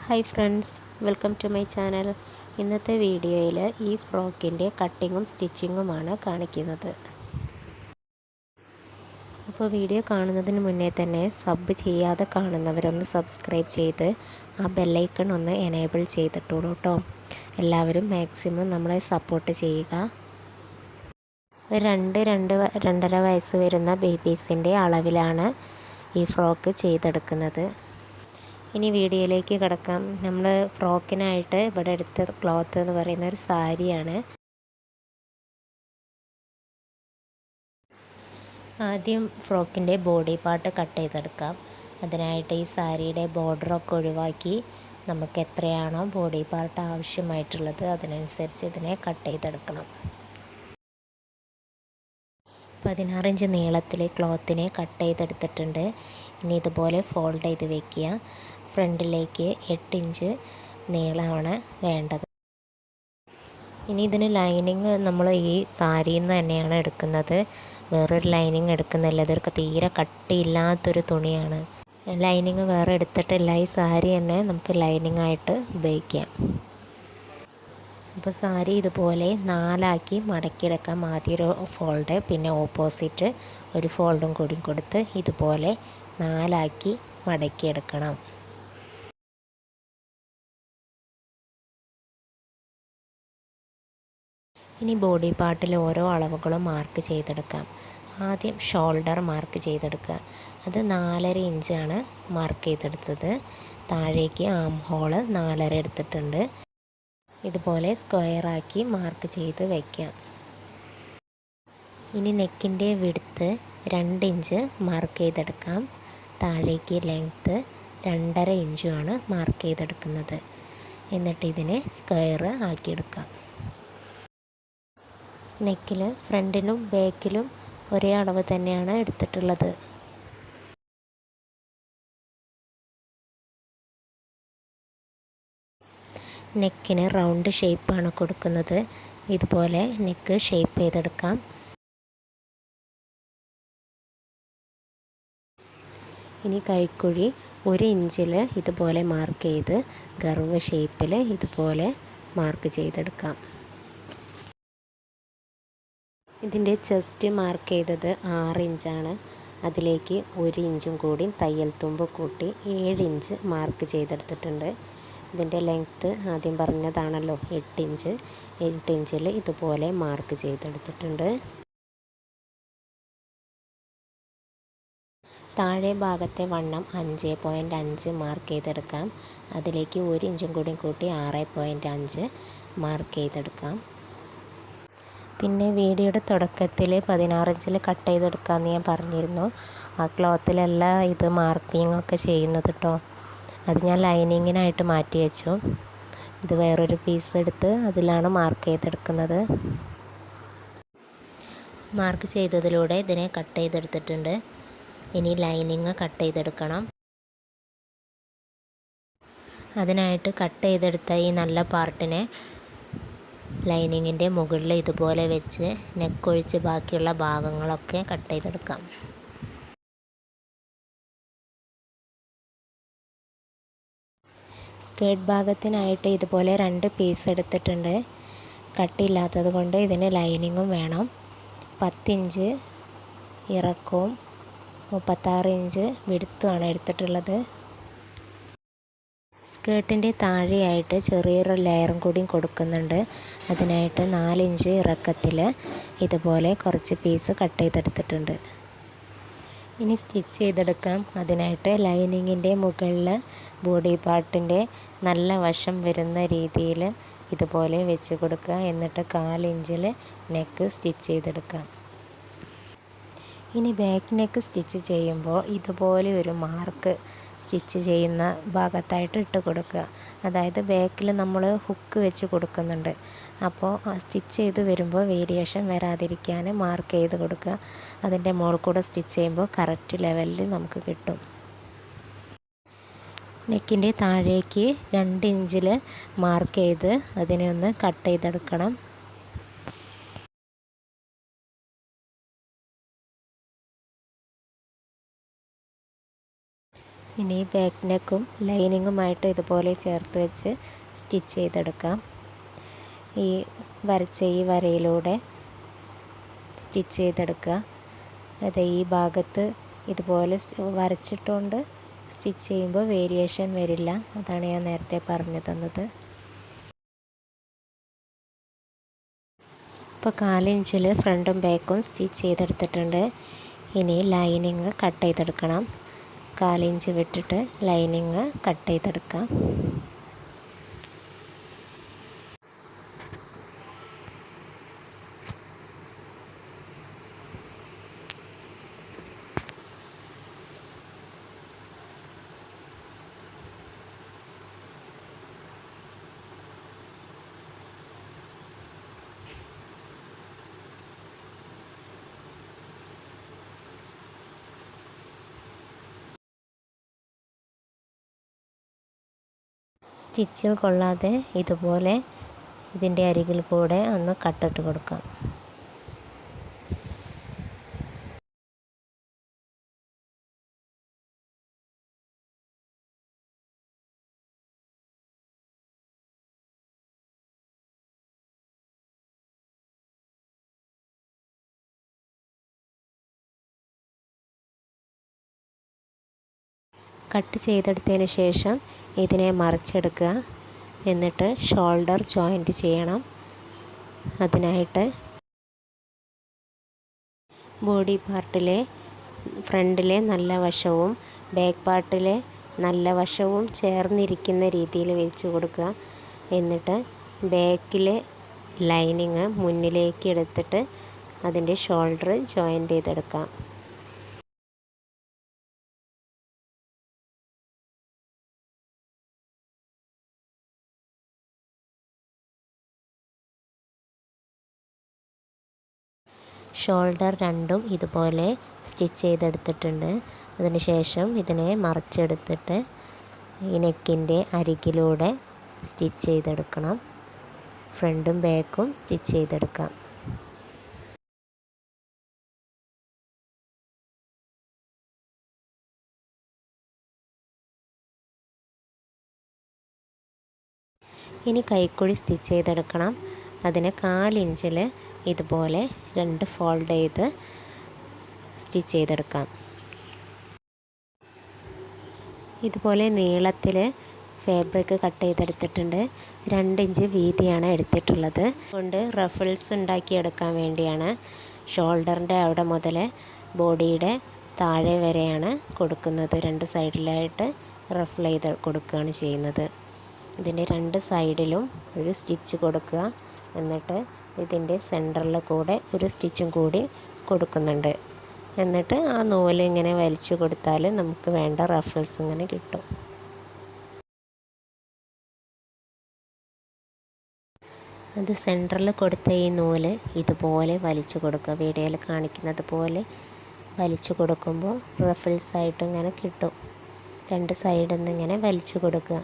Hi friends, welcome to my channel. ഇന്നത്തെ വീഡിയോയിൽ ഈ ഫ്രോക്കിൻ്റെ കട്ടിങ്ങും സ്റ്റിച്ചിങ്ങുമാണ് കാണിക്കുന്നത്. അപ്പോൾ വീഡിയോ കാണുന്നതിന് മുന്നേ തന്നെ സബ് ചെയ്യാതെ കാണുന്നവരൊന്ന് സബ്സ്ക്രൈബ് ചെയ്ത് ആ ബെല്ലൈക്കൺ ഒന്ന് എനേബിൾ ചെയ്തിട്ടുള്ളൂ കേട്ടോ. എല്ലാവരും മാക്സിമം നമ്മളെ സപ്പോർട്ട് ചെയ്യുക. ഒരു 2-2.5 വയസ്സ് വരുന്ന ബേബീസിൻ്റെ അളവിലാണ് ഈ ഫ്രോക്ക് ചെയ്തെടുക്കുന്നത്. ഇനി വീഡിയോയിലേക്ക് കിടക്കാം. നമ്മൾ ഫ്രോക്കിനായിട്ട് ഇവിടെ എടുത്ത ക്ലോത്ത് എന്ന് പറയുന്ന ഒരു സാരിയാണ്. ആദ്യം ഫ്രോക്കിൻ്റെ ബോഡി പാർട്ട് കട്ട് ചെയ്തെടുക്കാം. അതിനായിട്ട് ഈ സാരിയുടെ ബോർഡറൊക്കെ ഒഴിവാക്കി നമുക്ക് എത്രയാണോ ബോഡി പാർട്ട് ആവശ്യമായിട്ടുള്ളത് അതിനനുസരിച്ച് ഇതിനെ കട്ട് ചെയ്തെടുക്കണം. 16 ഇഞ്ച് നീളത്തിൽ ക്ലോത്തിനെ കട്ട് ചെയ്തെടുത്തിട്ടുണ്ട്. ഇനി ഇതുപോലെ ഫോൾഡ് ചെയ്ത് വയ്ക്കുക. ഫ്രണ്ടിലേക്ക് 8 ഇഞ്ച് നീളമാണ് വേണ്ടത്. ഇനി ഇതിന് ലൈനിങ് നമ്മൾ ഈ സാരിയിൽ നിന്ന് തന്നെയാണ് എടുക്കുന്നത്. വേറൊരു ലൈനിങ് എടുക്കുന്നില്ല. ഇതൊക്കെ തീരെ കട്ടിയില്ലാത്തൊരു തുണിയാണ്. ലൈനിങ് വേറെ എടുത്തിട്ടില്ല. ഈ സാരി തന്നെ നമുക്ക് ലൈനിങ് ആയിട്ട് ഉപയോഗിക്കാം. അപ്പോൾ സാരി ഇതുപോലെ 4 മടക്കിയെടുക്കാം. ആദ്യം ഒരു ഫോൾഡ്, പിന്നെ ഓപ്പോസിറ്റ് ഒരു ഫോൾഡും കൂടി കൊടുത്ത് ഇതുപോലെ 4 മടക്കിയെടുക്കണം. ഇനി ബോഡി പാർട്ടിൽ ഓരോ അളവുകളും മാർക്ക് ചെയ്തെടുക്കാം. ആദ്യം ഷോൾഡർ മാർക്ക് ചെയ്തെടുക്കുക. അത് 4.5 ഇഞ്ചാണ് മാർക്ക് ചെയ്തെടുത്തത്. താഴേക്ക് ആം ഹോള് 4.5 എടുത്തിട്ടുണ്ട്. ഇതുപോലെ സ്ക്വയറാക്കി മാർക്ക് ചെയ്ത് വയ്ക്കാം. ഇനി നെക്കിൻ്റെ വിഡ്ത്ത് 2 ഇഞ്ച് മാർക്ക് ചെയ്തെടുക്കാം. താഴേക്ക് ലെങ്ത്ത് 2.5 ഇഞ്ചുമാണ് മാർക്ക് ചെയ്തെടുക്കുന്നത്. എന്നിട്ട് ഇതിനെ സ്ക്വയർ ആക്കിയെടുക്കാം. നെക്കിൽ ഫ്രണ്ടിലും ബാക്കിലും ഒരേ അളവ് തന്നെയാണ് എടുത്തിട്ടുള്ളത്. നെക്കിന് റൗണ്ട് ഷേപ്പാണ് കൊടുക്കുന്നത്. ഇതുപോലെ നെക്ക് ഷേപ്പ് ചെയ്തെടുക്കാം. ഇനി കൈക്കുഴി 1 ഇഞ്ചിൽ ഇതുപോലെ മാർക്ക് ചെയ്ത് കർവ് ഷേപ്പിൽ ഇതുപോലെ മാർക്ക് ചെയ്തെടുക്കാം. ഇതിൻ്റെ ചെസ്റ്റ് മാർക്ക് ചെയ്തത് 6 ഇഞ്ചാണ്. അതിലേക്ക് 1 ഇഞ്ചും കൂടി തയ്യൽ തുമ്പ് കൂട്ടി 7 ഇഞ്ച് മാർക്ക് ചെയ്തെടുത്തിട്ടുണ്ട്. ഇതിൻ്റെ ലെങ്ത്ത് ആദ്യം പറഞ്ഞതാണല്ലോ 8 ഇഞ്ച്. 8 ഇഞ്ചിൽ ഇതുപോലെ മാർക്ക് ചെയ്തെടുത്തിട്ടുണ്ട്. താഴെ ഭാഗത്തെ വണ്ണം 5.5 മാർക്ക് ചെയ്തെടുക്കാം. അതിലേക്ക് 1 ഇഞ്ചും കൂടി കൂട്ടി 6.5 മാർക്ക് ചെയ്തെടുക്കാം. പിന്നെ വീഡിയോയുടെ തുടക്കത്തിൽ 16 ഇഞ്ചിൽ കട്ട് ചെയ്തെടുക്കാമെന്ന് ഞാൻ പറഞ്ഞിരുന്നു. ആ ക്ലോത്തിലല്ല ഇത് മാർക്കിംഗ് ഒക്കെ ചെയ്യുന്നത് കേട്ടോ. അത് ഞാൻ ലൈനിങ്ങിനായിട്ട് മാറ്റി വെച്ചു. ഇത് വേറൊരു പീസ് എടുത്ത് അതിലാണ് മാർക്ക് ചെയ്തെടുക്കുന്നത്. മാർക്ക് ചെയ്തതിലൂടെ ഇതിനെ കട്ട് ചെയ്തെടുത്തിട്ടുണ്ട്. ഇനി ലൈനിങ് കട്ട് ചെയ്തെടുക്കണം. അതിനായിട്ട് കട്ട് ചെയ്തെടുത്ത ഈ നല്ല പാർട്ടിനെ ലൈനിങ്ങിൻ്റെ മുകളിൽ ഇതുപോലെ വെച്ച് നെക്കൊഴിച്ച് ബാക്കിയുള്ള ഭാഗങ്ങളൊക്കെ കട്ട് ചെയ്തെടുക്കാം. സ്കേർട്ട് ഭാഗത്തിനായിട്ട് ഇതുപോലെ 2 പീസ് എടുത്തിട്ടുണ്ട്. കട്ടിയില്ലാത്തത് കൊണ്ട് ഇതിന് ലൈനിങ്ങും വേണം. 10 ഇഞ്ച് ഇറക്കവും 36 ഇഞ്ച് വിഡ്ത്തുമാണ് എടുത്തിട്ടുള്ളത്. സ്കേർട്ടിൻ്റെ താഴെയായിട്ട് ചെറിയൊരു ലെയറും കൂടി കൊടുക്കുന്നുണ്ട്. അതിനായിട്ട് 4 ഇഞ്ച് ഇറക്കത്തിൽ ഇതുപോലെ കുറച്ച് പീസ് കട്ട് ചെയ്തെടുത്തിട്ടുണ്ട്. ഇനി സ്റ്റിച്ച് ചെയ്തെടുക്കാം. അതിനായിട്ട് ലൈനിങ്ങിൻ്റെ മുകളിൽ ബോഡി പാർട്ടിൻ്റെ നല്ല വശം വരുന്ന രീതിയിൽ ഇതുപോലെ വെച്ച് കൊടുക്കുക. എന്നിട്ട് 4 ഇഞ്ചിൽ നെക്ക് സ്റ്റിച്ച് ചെയ്തെടുക്കാം. ഇനി ബാക്ക് നെക്ക് സ്റ്റിച്ച് ചെയ്യുമ്പോൾ ഇതുപോലെ ഒരു മാർക്ക് സ്റ്റിച്ച് ചെയ്യുന്ന ഭാഗത്തായിട്ട് ഇട്ട് കൊടുക്കുക. അതായത് ബാക്കിൽ നമ്മൾ ഹുക്ക് വെച്ച് കൊടുക്കുന്നുണ്ട്. അപ്പോൾ സ്റ്റിച്ച് ചെയ്ത് വരുമ്പോൾ വേരിയേഷൻ വരാതിരിക്കാൻ മാർക്ക് ചെയ്ത് കൊടുക്കുക. അതിൻ്റെ മുകളിൽ കൂടെ സ്റ്റിച്ച് ചെയ്യുമ്പോൾ കറക്റ്റ് ലെവലിൽ നമുക്ക് കിട്ടും. നെക്കിൻ്റെ താഴേക്ക് 2 ഇഞ്ചിൽ മാർക്ക് ചെയ്ത് അതിനെ ഒന്ന് കട്ട് ചെയ്തെടുക്കണം. ഇനി ബാക്ക് നെക്കും ലൈനിങ്ങുമായിട്ട് ഇതുപോലെ ചേർത്ത് വെച്ച് സ്റ്റിച്ച് ചെയ്തെടുക്കാം. ഈ വരച്ച ഈ വരയിലൂടെ സ്റ്റിച്ച് ചെയ്തെടുക്കുക. അത് ഈ ഭാഗത്ത് ഇതുപോലെ വരച്ചിട്ടുകൊണ്ട് സ്റ്റിച്ച് ചെയ്യുമ്പോൾ വേരിയേഷൻ വരില്ല. അതാണ് ഞാൻ നേരത്തെ പറഞ്ഞു തന്നത്. ഇപ്പോൾ 4 ഇഞ്ചിൽ ഫ്രണ്ടും ബാക്കും സ്റ്റിച്ച് ചെയ്തെടുത്തിട്ടുണ്ട്. ഇനി ലൈനിങ് കട്ട് ചെയ്തെടുക്കണം. 4 ഇഞ്ച് വിട്ടിട്ട് ലൈനിങ് കട്ട് ചെയ്തെടുക്കാം. സ്റ്റിച്ചിൽ കൊള്ളാതെ ഇതുപോലെ ഇതിൻ്റെ അരികിൽ കൂടെ ഒന്ന് കട്ടിട്ട് കൊടുക്കാം. കട്ട് ചെയ്തെടുത്തതിന് ശേഷം ഇതിനെ മറിച്ചെടുക്കുക. എന്നിട്ട് ഷോൾഡർ ജോയിൻറ്റ് ചെയ്യണം. അതിനായിട്ട് ബോഡി പാർട്ടിലെ ഫ്രണ്ടിലെ നല്ല വശവും ബാക്ക് പാർട്ടിലെ നല്ല വശവും ചേർന്നിരിക്കുന്ന രീതിയിൽ വെച്ച് കൊടുക്കുക. എന്നിട്ട് ബാക്കിലെ ലൈനിങ് മുന്നിലേക്ക് എടുത്തിട്ട് അതിൻ്റെ ഷോൾഡർ ജോയിൻറ്റ് ചെയ്തെടുക്കാം. ഷോൾഡർ രണ്ടും ഇതുപോലെ സ്റ്റിച്ച് ചെയ്തെടുത്തിട്ടുണ്ട്. അതിനുശേഷം ഇതിനെ മറിച്ചെടുത്തിട്ട് ഈ നെക്കിൻ്റെ അരികിലൂടെ സ്റ്റിച്ച് ചെയ്തെടുക്കണം. ഫ്രണ്ടും ബാക്കും സ്റ്റിച്ച് ചെയ്തെടുക്കാം. ഇനി കൈക്കുഴി സ്റ്റിച്ച് ചെയ്തെടുക്കണം. അതിന് 4 ഇഞ്ചിൽ ഇതുപോലെ 2 ഫോൾഡ് ചെയ്ത് സ്റ്റിച്ച് ചെയ്തെടുക്കാം. ഇതുപോലെ നീളത്തിൽ ഫാബ്രിക് കട്ട് ചെയ്തെടുത്തിട്ടുണ്ട്. 2 ഇഞ്ച് വീതിയാണ് എടുത്തിട്ടുള്ളത്. കൊണ്ട് റഫിൾസ് ഉണ്ടാക്കിയെടുക്കാൻ വേണ്ടിയാണ്. ഷോൾഡറിൻ്റെ അവിടെ മുതൽ ബോഡിയുടെ താഴെ വരെയാണ് കൊടുക്കുന്നത്. 2 സൈഡിലായിട്ട് റഫിൾ ചെയ്ത് കൊടുക്കുകയാണ് ചെയ്യുന്നത്. ഇതിൻ്റെ 2 സൈഡിലും ഒരു സ്റ്റിച്ച് കൊടുക്കുക. എന്നിട്ട് ഇതിൻ്റെ സെൻറ്ററിൽ കൂടെ ഒരു സ്റ്റിച്ചും കൂടി കൊടുക്കുന്നുണ്ട്. എന്നിട്ട് ആ നൂല് ഇങ്ങനെ വലിച്ചു കൊടുത്താൽ നമുക്ക് വേണ്ട റഫിൾസ് ഇങ്ങനെ കിട്ടും. അത് സെൻറ്ററിൽ കൊടുത്ത ഈ നൂല് ഇതുപോലെ വലിച്ചു കൊടുക്കുക. വീഡിയോയിൽ കാണിക്കുന്നത് പോലെ വലിച്ചു കൊടുക്കുമ്പോൾ റഫിൾസ് ആയിട്ട് ഇങ്ങനെ കിട്ടും. 2 സൈഡിൽ നിന്ന് ഇങ്ങനെ വലിച്ചു കൊടുക്കുക.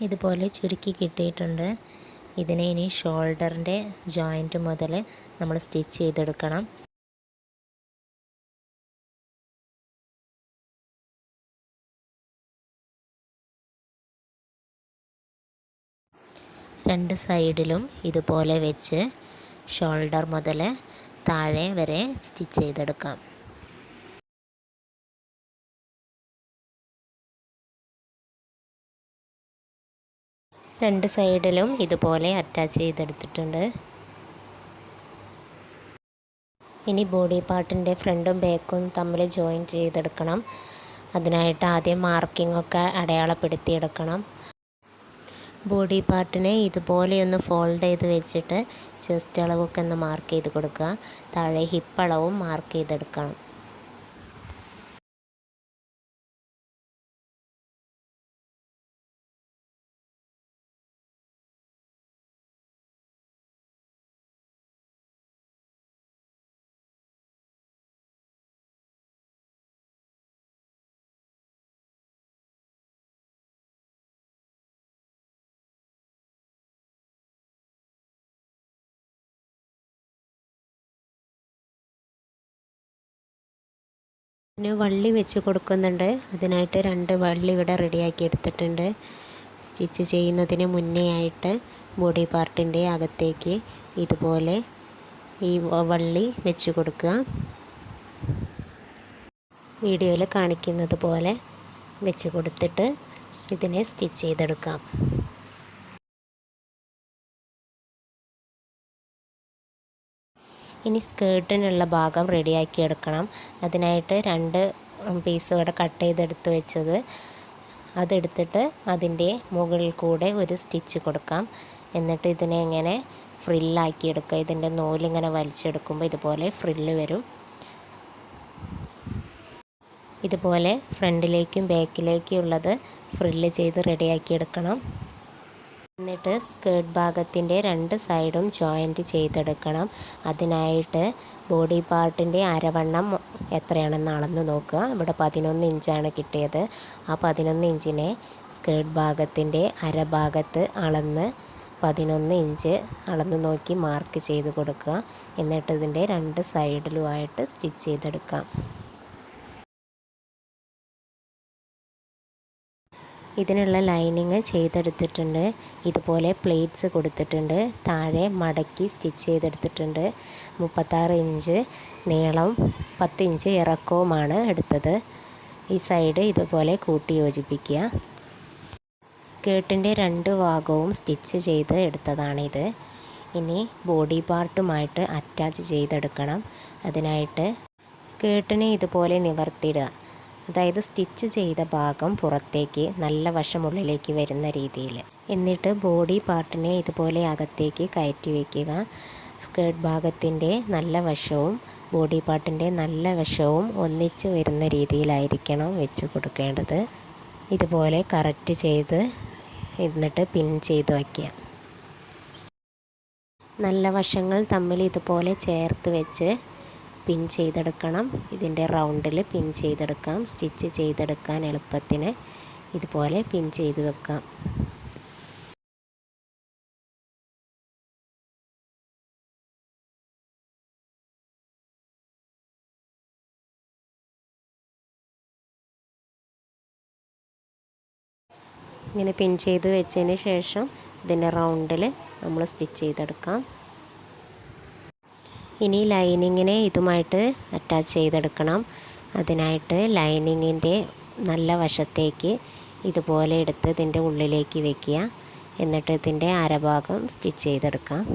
ഇതുപോലെ ചുരുക്കി കിട്ടിയിട്ടുണ്ട്. ഇതിനെ ഇനി ഷോൾഡറിൻ്റെ ജോയിൻറ്റ് മുതൽ നമ്മൾ സ്റ്റിച്ച് ചെയ്തെടുക്കണം. രണ്ട് സൈഡിലും ഇതുപോലെ വെച്ച് ഷോൾഡർ മുതൽ താഴെ വരെ സ്റ്റിച്ച് ചെയ്തെടുക്കാം. രണ്ട് സൈഡിലും ഇതുപോലെ അറ്റാച്ച് ചെയ്തെടുത്തിട്ടുണ്ട്. ഇനി ബോഡി പാർട്ടിൻ്റെ ഫ്രണ്ടും ബാക്കും തമ്മിൽ ജോയിൻ ചെയ്തെടുക്കണം. അതിനായിട്ട് ആദ്യം മാർക്കിംഗ് ഒക്കെ അടയാളപ്പെടുത്തിയെടുക്കണം. ബോഡി പാർട്ടിനെ ഇതുപോലെ ഒന്ന് ഫോൾഡ് ചെയ്ത് വെച്ചിട്ട് ചെസ്റ്റ് അളവൊക്കെ ഒന്ന് മാർക്ക് ചെയ്ത് കൊടുക്കുക. താഴെ ഹിപ്പ് അളവും മാർക്ക് ചെയ്തെടുക്കണം. പിന്നെ വള്ളി വെച്ച് കൊടുക്കുന്നുണ്ട്. അതിനായിട്ട് 2 വള്ളി ഇവിടെ റെഡിയാക്കി എടുത്തിട്ടുണ്ട്. സ്റ്റിച്ച് ചെയ്യുന്നതിന് മുന്നേ ആയിട്ട് ബോഡി പാർട്ടിൻ്റെ അകത്തേക്ക് ഇതുപോലെ ഈ വള്ളി വെച്ച് കൊടുക്കുക. വീഡിയോയിൽ കാണിക്കുന്നത് പോലെ വെച്ച് കൊടുത്തിട്ട് ഇതിനെ സ്റ്റിച്ച് ചെയ്തെടുക്കാം. ഇനി സ്കേർട്ടിനുള്ള ഭാഗം റെഡിയാക്കി എടുക്കണം. അതിനായിട്ട് 2 പീസ് ഇവിടെ കട്ട് ചെയ്തെടുത്ത് വെച്ചത് അതെടുത്തിട്ട് അതിൻ്റെ മുകളിൽ കൂടെ ഒരു സ്റ്റിച്ച് കൊടുക്കാം. എന്നിട്ട് ഇതിനെ ഇങ്ങനെ ഫ്രില്ലാക്കി എടുക്കുക. ഇതിൻ്റെ നൂലിങ്ങനെ വലിച്ചെടുക്കുമ്പോൾ ഇതുപോലെ ഫ്രില്ല് വരും. ഇതുപോലെ ഫ്രണ്ടിലേക്കും ബാക്കിലേക്കും ഉള്ളത് ഫ്രില്ല് ചെയ്ത് റെഡിയാക്കി എടുക്കണം. എന്നിട്ട് സ്കേർട്ട് ഭാഗത്തിൻ്റെ 2 സൈഡും ജോയിൻറ്റ് ചെയ്തെടുക്കണം. അതിനായിട്ട് ബോഡി പാർട്ടിൻ്റെ അരവണ്ണം എത്രയാണെന്ന് അളന്ന് നോക്കുക. ഇവിടെ 11 ഇഞ്ചാണ് കിട്ടിയത്. ആ 11 ഇഞ്ചിനെ സ്കേർട്ട് ഭാഗത്തിൻ്റെ അരഭാഗത്ത് അളന്ന് 11 ഇഞ്ച് അളന്ന് നോക്കി മാർക്ക് ചെയ്ത് കൊടുക്കുക. എന്നിട്ട് ഇതിൻ്റെ 2 സൈഡിലുമായിട്ട് സ്റ്റിച്ച് ചെയ്തെടുക്കാം. ഇതിനുള്ള ലൈനിങ് ചെയ്തെടുത്തിട്ടുണ്ട്. ഇതുപോലെ പ്ലേറ്റ്സ് കൊടുത്തിട്ടുണ്ട്. താഴെ മടക്കി സ്റ്റിച്ച് ചെയ്തെടുത്തിട്ടുണ്ട്. 36 ഇഞ്ച് നീളം 10 ഇഞ്ച് ഇറക്കവുമാണ് എടുത്തത്. ഈ സൈഡ് ഇതുപോലെ കൂട്ടി യോജിപ്പിക്കുക. സ്കേർട്ടിൻ്റെ 2 ഭാഗവും സ്റ്റിച്ച് ചെയ്ത് എടുത്തതാണിത്. ഇനി ബോഡി പാർട്ടുമായിട്ട് അറ്റാച്ച് ചെയ്തെടുക്കണം. അതിനായിട്ട് സ്കേർട്ടിനെ ഇതുപോലെ നിവർത്തിയിടുക. അതായത് സ്റ്റിച്ച് ചെയ്ത ഭാഗം പുറത്തേക്ക് നല്ല വശമുള്ളിലേക്ക് വരുന്ന രീതിയിൽ. എന്നിട്ട് ബോഡി പാർട്ടിനെ ഇതുപോലെ അകത്തേക്ക് കയറ്റി വയ്ക്കുക. സ്കേർട്ട് ഭാഗത്തിൻ്റെ നല്ല വശവും ബോഡി പാർട്ടിൻ്റെ നല്ല വശവും ഒന്നിച്ച് വരുന്ന രീതിയിലായിരിക്കണം വെച്ച് കൊടുക്കേണ്ടത്. ഇതുപോലെ കറക്റ്റ് ചെയ്ത് എന്നിട്ട് പിൻ ചെയ്ത് വയ്ക്കുക. നല്ല വശങ്ങൾ തമ്മിൽ ഇതുപോലെ ചേർത്ത് വെച്ച് പിൻ ചെയ്തെടുക്കണം. ഇതിൻ്റെ റൗണ്ടിൽ പിൻ ചെയ്തെടുക്കാം. സ്റ്റിച്ച് ചെയ്തെടുക്കാൻ എളുപ്പത്തിന് ഇതുപോലെ പിൻ ചെയ്ത് വെക്കാം. ഇങ്ങനെ പിൻ ചെയ്ത് വെച്ചതിന് ശേഷം ഇതിൻ്റെ റൗണ്ടിൽ നമ്മൾ സ്റ്റിച്ച് ചെയ്തെടുക്കാം. ഇനി ലൈനിങ്ങിനെ ഇതുമായിട്ട് അറ്റാച്ച് ചെയ്തെടുക്കണം. അതിനായിട്ട് ലൈനിങ്ങിൻ്റെ നല്ല വശത്തേക്ക് ഇതുപോലെ എടുത്ത് ഇതിൻ്റെ ഉള്ളിലേക്ക് വയ്ക്കുക. എന്നിട്ട് ഇതിൻ്റെ അരഭാഗം സ്റ്റിച്ച് ചെയ്തെടുക്കാം.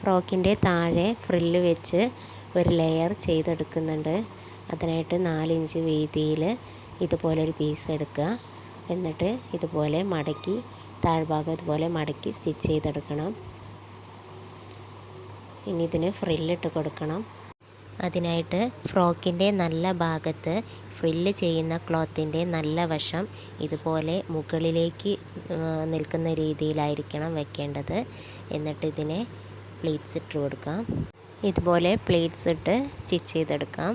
ഫ്രോക്കിൻ്റെ താഴെ ഫ്രില്ല് വെച്ച് ഒരു ലെയർ ചെയ്തെടുക്കുന്നുണ്ട്. അതിനായിട്ട് 4 ഇഞ്ച് വീതിയിൽ ഇതുപോലൊരു പീസ് എടുക്കുക. എന്നിട്ട് ഇതുപോലെ മടക്കി താഴ്ഭാഗം ഇതുപോലെ മടക്കി സ്റ്റിച്ച് ചെയ്തെടുക്കണം. ഇനി ഇതിന് ഫ്രില്ലിട്ട് കൊടുക്കണം. അതിനായിട്ട് ഫ്രോക്കിൻ്റെ നല്ല ഭാഗത്ത് ഫ്രില്ല് ചെയ്യുന്ന ക്ലോത്തിൻ്റെ നല്ല വശം ഇതുപോലെ മുകളിലേക്ക് നിൽക്കുന്ന രീതിയിലായിരിക്കണം വെക്കേണ്ടത്. എന്നിട്ട് ഇതിനെ പ്ലീറ്റ്സ് ഇട്ട് കൊടുക്കാം. ഇതുപോലെ പ്ലീറ്റ്സ് ഇട്ട് സ്റ്റിച്ച് ചെയ്തെടുക്കാം.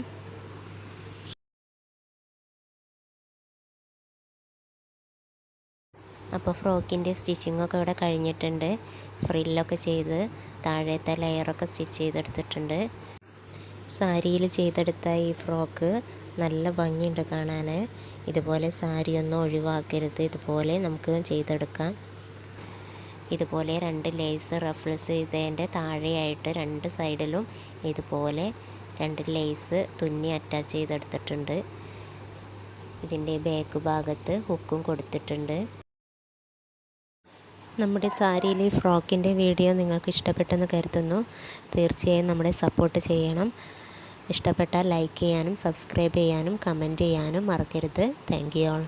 അപ്പോൾ ഫ്രോക്കിൻ്റെ സ്റ്റിച്ചിങ്ങൊക്കെ ഇവിടെ കഴിഞ്ഞിട്ടുണ്ട്. ഫ്രില്ലൊക്കെ ചെയ്ത് താഴത്തെ ലെയറൊക്കെ സ്റ്റിച്ച് ചെയ്തെടുത്തിട്ടുണ്ട്. സാരിയിൽ ചെയ്തെടുത്ത ഈ ഫ്രോക്ക് നല്ല ഭംഗിയുണ്ട് കാണാൻ. ഇതുപോലെ സാരിയൊന്നും ഒഴിവാക്കരുത്. ഇതുപോലെ നമുക്ക് ചെയ്തെടുക്കാം. ഇതുപോലെ 2 ലേസ് റഫ്ലെസ് ചെയ്തതിൻ്റെ താഴെയായിട്ട് 2 സൈഡിലും ഇതുപോലെ 2 ലേസ് തുന്നി അറ്റാച്ച് ചെയ്തെടുത്തിട്ടുണ്ട്. ഇതിൻ്റെ ബാക്ക് ഭാഗത്ത് ഹുക്കും കൊടുത്തിട്ടുണ്ട്. നമ്മുടെ സാരിയിലെ ഫ്രോക്കിൻ്റെ വീഡിയോ നിങ്ങൾക്ക് ഇഷ്ടപ്പെട്ടെന്ന് കരുതുന്നു. തീർച്ചയായും നമ്മളെ സപ്പോർട്ട് ചെയ്യണം. ഇഷ്ടപ്പെട്ടാൽ ലൈക്ക് ചെയ്യാനും സബ്സ്ക്രൈബ് ചെയ്യാനും കമൻറ്റ് ചെയ്യാനും മറക്കരുത്. Thank you all.